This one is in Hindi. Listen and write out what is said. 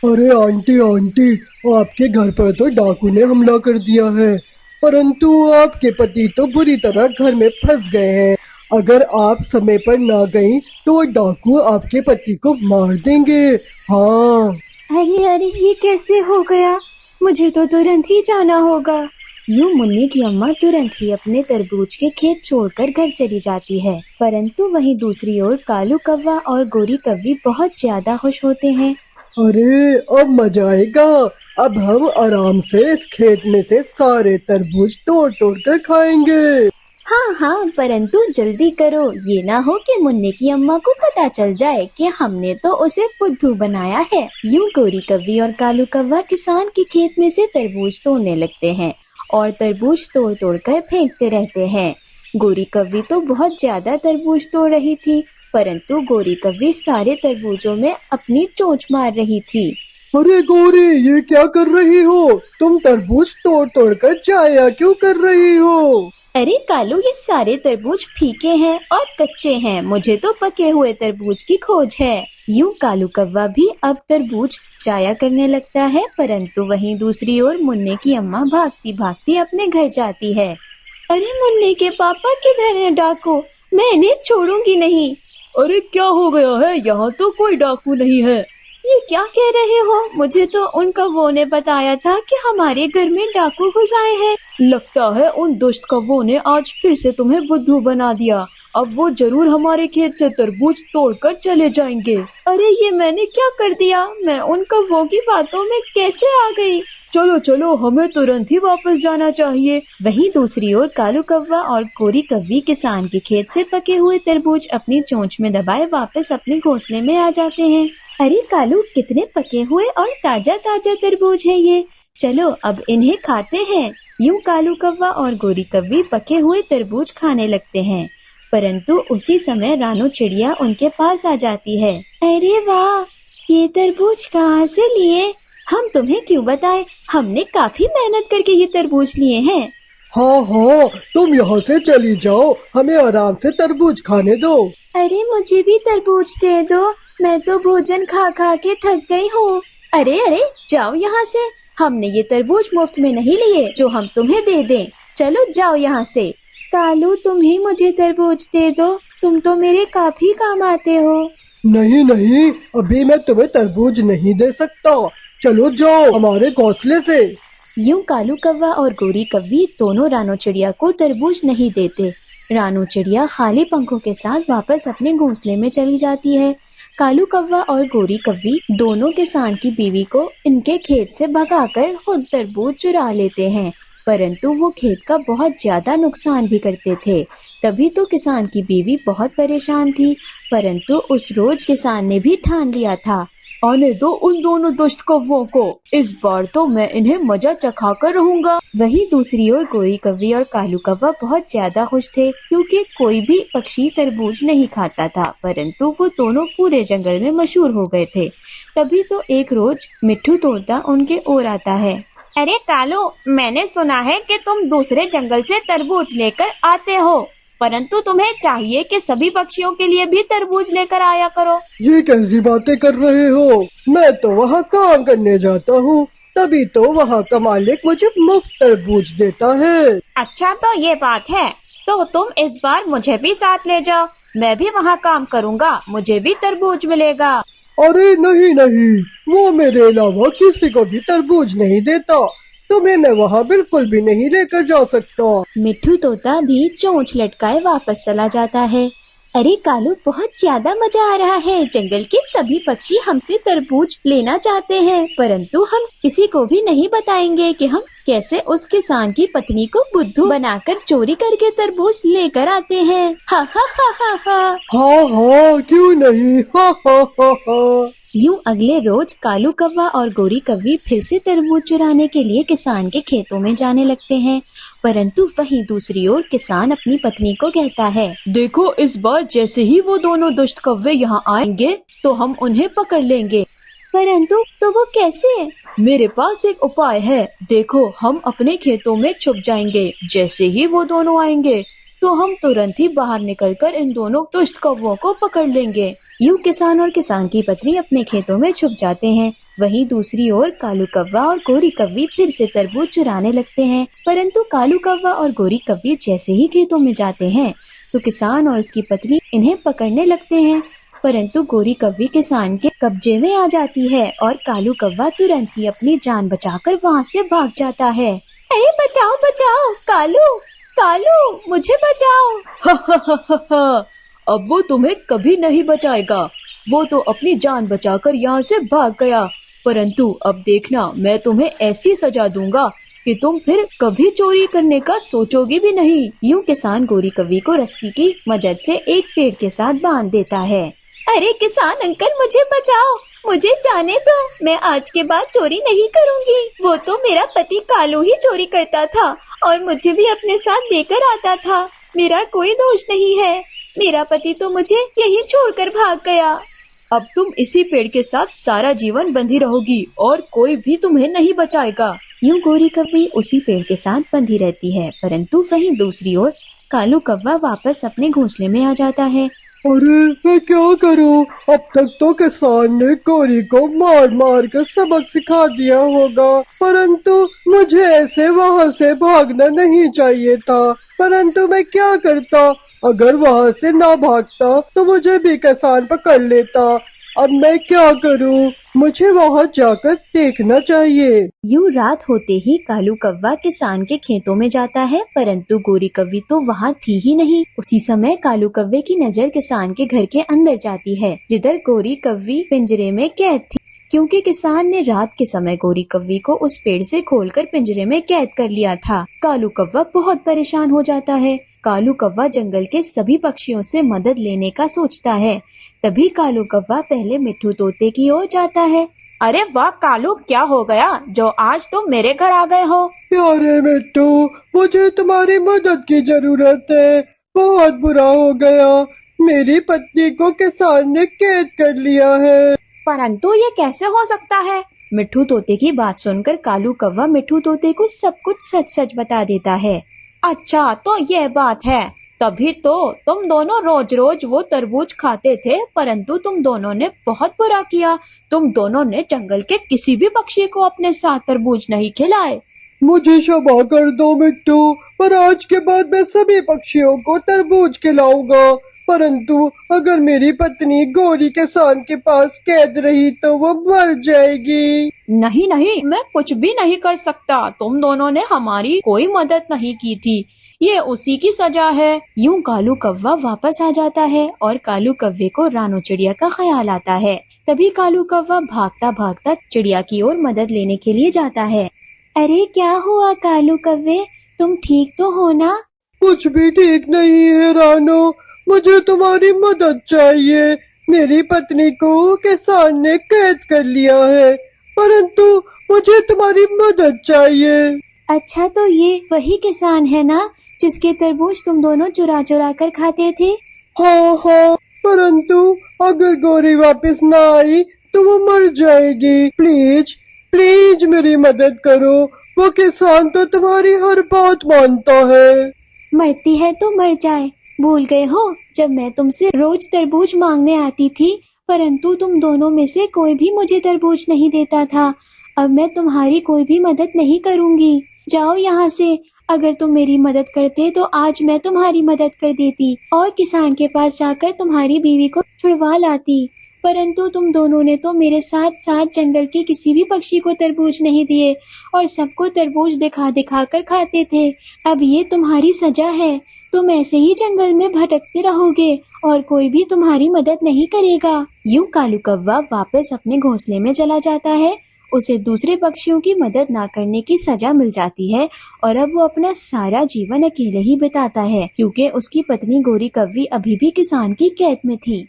अरे आंटी आंटी, आपके घर पर तो डाकू ने हमला कर दिया है, परंतु आपके पति तो बुरी तरह घर में फंस गए हैं। अगर आप समय पर ना गईं तो वो डाकू आपके पति को मार देंगे। हाँ। अरे अरे, ये कैसे हो गया? मुझे तो तुरंत ही जाना होगा। यूं मुन्नी की अम्मा तुरंत ही अपने तरबूज के खेत छोड़कर घर चली जाती है। परंतु वहीं दूसरी ओर कालू कौवा और गोरी कौवी बहुत ज्यादा खुश होते हैं। अरे अब मजा आएगा। अब हम आराम से इस खेत में से सारे तरबूज तोड़ तोड़ कर खाएंगे। हाँ हाँ, परंतु जल्दी करो, ये ना हो कि मुन्नी की अम्मा को पता चल जाए कि हमने तो उसे बुद्धू बनाया है। यूं गोरी कौवी और कालू कौवा किसान के खेत में से तरबूज तोड़ने लगते हैं और तरबूज तोड़ तोड़ कर फेंकते रहते हैं। गोरी कौवी तो बहुत ज्यादा तरबूज तोड़ रही थी, परंतु गोरी कौवी सारे तरबूजों में अपनी चोंच मार रही थी। अरे गोरी, ये क्या कर रही हो? तुम तरबूज तोड़ तोड़ कर जाया क्यों कर रही हो? अरे कालू, ये सारे तरबूज फीके हैं और कच्चे हैं, मुझे तो पके हुए तरबूज की खोज है। यूं कालू कौवा भी अब तरबूज जाया करने लगता है, परंतु वहीं दूसरी ओर मुन्ने की अम्मा भागती भागती अपने घर जाती है। अरे मुन्ने के पापा किधर हैं डाकू? मैं इन्हें छोड़ूंगी नहीं। अरे क्या हो गया है? यहाँ तो कोई डाकू नहीं है। ये क्या कह रहे हो? मुझे तो उन कौवों ने बताया था कि हमारे घर में डाकू घुस आए हैं। लगता है उन दुष्ट कौवों ने आज फिर से तुम्हें बुद्धू बना दिया। अब वो जरूर हमारे खेत से तरबूज तोड़कर चले जाएंगे। अरे ये मैंने क्या कर दिया? मैं उन कौवों की बातों में कैसे आ गई? चलो चलो, हमें तुरंत ही वापस जाना चाहिए। वहीं दूसरी ओर कालू कौवा और गोरी कौवी किसान के खेत से पके हुए तरबूज अपनी चोंच में दबाए वापस अपने घोंसले में आ जाते हैं। अरे कालू, कितने पके हुए और ताजा ताजा तरबूज है ये। चलो अब इन्हें खाते हैं। यूं कालू कौवा और गोरी कौवी पके हुए तरबूज खाने लगते हैं, परंतु उसी समय रानू चिड़िया उनके पास आ जाती है। अरे वाह, ये तरबूज कहाँ से लिए? हम तुम्हें क्यों बताएं, हमने काफी मेहनत करके ये तरबूज लिए हैं। हाँ हाँ, तुम यहाँ से चली जाओ, हमें आराम से तरबूज खाने दो। अरे मुझे भी तरबूज दे दो, मैं तो भोजन खा खा के थक गई हूँ। अरे अरे, जाओ यहाँ से, हमने ये तरबूज मुफ्त में नहीं लिए जो हम तुम्हें दे दें। चलो जाओ यहाँ से। कालू, तुम ही मुझे तरबूज दे दो, तुम तो मेरे काफी काम आते हो। नहीं नहीं, अभी मैं तुम्हें तरबूज नहीं दे सकता। चलो जाओ हमारे घोंसले से। यूं कालू कौवा और गोरी कौवी दोनों रानू चिड़िया को तरबूज नहीं देते। रानू चिड़िया खाली पंखों के साथ वापस अपने घोंसले में चली जाती है। कालू कौवा और गोरी कौवी दोनों किसान की बीवी को इनके खेत से भगाकर खुद तरबूज चुरा लेते हैं, परंतु वो खेत का बहुत ज्यादा नुकसान भी करते थे। तभी तो किसान की बीवी बहुत परेशान थी, परंतु उस रोज किसान ने भी ठान लिया था, आने दो उन दोनों दुष्ट कौवों को, इस बार तो मैं इन्हें मजा चखा कर रहूंगा। वहीं दूसरी ओर गोरी कौवी और कालू कौवा बहुत ज्यादा खुश थे, क्योंकि कोई भी पक्षी तरबूज नहीं खाता था, परंतु वो दोनों पूरे जंगल में मशहूर हो गए थे। तभी तो एक रोज मिट्ठू तोता उनके ओर आता है। अरे कालू, मैंने सुना है कि तुम दूसरे जंगल से तरबूज लेकर आते हो, परंतु तुम्हें चाहिए कि सभी पक्षियों के लिए भी तरबूज लेकर आया करो। ये कैसी बातें कर रहे हो? मैं तो वहाँ काम करने जाता हूँ, तभी तो वहाँ का मालिक मुझे मुफ्त तरबूज देता है। अच्छा तो ये बात है, तो तुम इस बार मुझे भी साथ ले जाओ, मैं भी वहाँ काम करूँगा, मुझे भी तरबूज मिलेगा। अरे नहीं नहीं, वो मेरे अलावा किसी को भी तरबूज नहीं देता, तुम्हें मैं वहाँ बिल्कुल भी नहीं लेकर जा सकता। मिट्ठू तोता भी चोंच लटकाए वापस चला जाता है। अरे कालू, बहुत ज्यादा मजा आ रहा है, जंगल के सभी पक्षी हमसे तरबूज लेना चाहते हैं, परंतु हम किसी को भी नहीं बताएंगे कि हम कैसे उस किसान की पत्नी को बुद्धू बनाकर चोरी करके तरबूज लेकर आते हैं। हा हा हा हा हा। हाँ हाँ, क्यों नहीं, हा हा हा हा। यूं अगले रोज कालू कौवा और गोरी कौवी फिर से तरबूज चुराने के लिए किसान के खेतों में जाने लगते हैं, परंतु वहीं दूसरी ओर किसान अपनी पत्नी को कहता है, देखो इस बार जैसे ही वो दोनों दुष्ट कौवे यहाँ आएंगे तो हम उन्हें पकड़ लेंगे। परंतु तो वो कैसे? मेरे पास एक उपाय है, देखो हम अपने खेतों में छुप जाएंगे, जैसे ही वो दोनों आएंगे तो हम तुरंत ही बाहर निकलकर इन दोनों दुष्ट कौवों को पकड़ लेंगे। यूं किसान और किसान की पत्नी अपने खेतों में छुप जाते हैं। वहीं दूसरी ओर कालू कव्वा और गोरी कव्वी फिर से तरबूज चुराने लगते हैं, परंतु कालू कव्वा और गोरी कव्वी जैसे ही खेतों में जाते हैं तो किसान और उसकी पत्नी इन्हें पकड़ने लगते हैं, परंतु गोरी कव्वी किसान के कब्जे में आ जाती है और कालू कव्वा तुरंत ही अपनी जान बचाकर वहाँ से भाग जाता है। अरे बचाओ बचाओ, कालू कालू मुझे बचाओ। अब वो तुम्हें कभी नहीं बचाएगा, वो तो अपनी जान बचाकर यहाँ से भाग गया। परंतु अब देखना, मैं तुम्हें ऐसी सजा दूंगा कि तुम फिर कभी चोरी करने का सोचोगी भी नहीं। यूं किसान गोरी कव्वी को रस्सी की मदद से एक पेड़ के साथ बांध देता है। अरे किसान अंकल मुझे बचाओ, मुझे जाने दो, मैं आज के बाद चोरी नहीं करूँगी। वो तो मेरा पति कालू ही चोरी करता था और मुझे भी अपने साथ लेकर आता था, मेरा कोई दोष नहीं है। मेरा पति तो मुझे यहीं छोड़कर भाग गया। अब तुम इसी पेड़ के साथ सारा जीवन बंधी रहोगी और कोई भी तुम्हें नहीं बचाएगा। यूं गोरी कव्वी उसी पेड़ के साथ बंधी रहती है, परंतु वहीं दूसरी ओर कालू कव्वा वापस अपने घोंसले में आ जाता है। अरे मैं क्या करूं? अब तक तो किसान ने गोरी को मार मार कर सबक सिखा दिया होगा, परंतु मुझे ऐसे वहाँ से भागना नहीं चाहिए था। परंतु मैं क्या करता? अगर वहाँ से ना भागता तो मुझे भी किसान पकड़ लेता। अब मैं क्या करूं? मुझे वहाँ जाकर देखना चाहिए। यूं रात होते ही कालू कव्वा किसान के खेतों में जाता है, परंतु गोरी कव्वी तो वहाँ थी ही नहीं। उसी समय कालू कव्वे की नजर किसान के घर के अंदर जाती है, जिधर गोरी कव्वी पिंजरे में कैद थी, क्योंकि किसान ने रात के समय गोरी कव्वी को उस पेड़ से खोलकर पिंजरे में कैद कर लिया था। कालू कव्वा बहुत परेशान हो जाता है। कालू कव्वा जंगल के सभी पक्षियों से मदद लेने का सोचता है। तभी कालू कव्वा पहले मिट्ठू तोते की ओर जाता है। अरे वाह कालू, क्या हो गया जो आज तुम मेरे घर आ गए हो? प्यारे मिट्टू, मुझे तुम्हारी मदद की जरूरत है। बहुत बुरा हो गया, मेरी पत्नी को किसान ने कैद कर लिया है। परंतु ये कैसे हो सकता है? मिट्ठू तोते की बात सुनकर कालू कव्वा मिट्ठू तोते को सब कुछ सच सच बता देता है। अच्छा तो ये बात है, तभी तो तुम दोनों रोज रोज वो तरबूज खाते थे, परंतु तुम दोनों ने बहुत बुरा किया। तुम दोनों ने जंगल के किसी भी पक्षी को अपने साथ तरबूज नहीं खिलाए। मुझे क्षमा कर दो मिट्टू, पर आज के बाद मैं सभी पक्षियों को तरबूज खिलाऊंगा। परंतु अगर मेरी पत्नी गोरी किसान के पास कैद रही तो वो मर जाएगी। नहीं नहीं, मैं कुछ भी नहीं कर सकता। तुम दोनों ने हमारी कोई मदद नहीं की थी, ये उसी की सजा है। यूं कालू कव्वा वापस आ जाता है और कालू कव्वे को रानो चिड़िया का ख्याल आता है। तभी कालू कव्वा भागता भागता चिड़िया की ओर मदद लेने के लिए जाता है। अरे क्या हुआ कालू कव्वे, तुम ठीक तो हो ना? कुछ भी ठीक नहीं है रानो, मुझे तुम्हारी मदद चाहिए। मेरी पत्नी को किसान ने कैद कर लिया है, परंतु मुझे तुम्हारी मदद चाहिए। अच्छा तो ये वही किसान है ना जिसके तरबूज तुम दोनों चुरा चुरा कर खाते थे? हाँ हाँ, परंतु अगर गोरी वापस ना आई तो वो मर जाएगी। प्लीज प्लीज मेरी मदद करो, वो किसान तो तुम्हारी हर बात मानता है। मरती है तो मर जाए, भूल गए हो जब मैं तुमसे रोज तरबूज मांगने आती थी, परंतु तुम दोनों में से कोई भी मुझे तरबूज नहीं देता था। अब मैं तुम्हारी कोई भी मदद नहीं करूँगी, जाओ यहाँ से। अगर तुम मेरी मदद करते तो आज मैं तुम्हारी मदद कर देती और किसान के पास जाकर तुम्हारी बीवी को छुड़वा लाती, परंतु तुम दोनों ने तो मेरे साथ साथ जंगल के किसी भी पक्षी को तरबूज नहीं दिए और सबको तरबूज दिखा दिखा कर खाते थे। अब ये तुम्हारी सजा है, तुम ऐसे ही जंगल में भटकते रहोगे और कोई भी तुम्हारी मदद नहीं करेगा। यूं कालू कव्वा वापस अपने घोंसले में चला जाता है। उसे दूसरे पक्षियों की मदद ना करने की सजा मिल जाती है और अब वो अपना सारा जीवन अकेले ही बिताता है, क्योंकि उसकी पत्नी गोरी कव्वी अभी भी किसान की कैद में थी।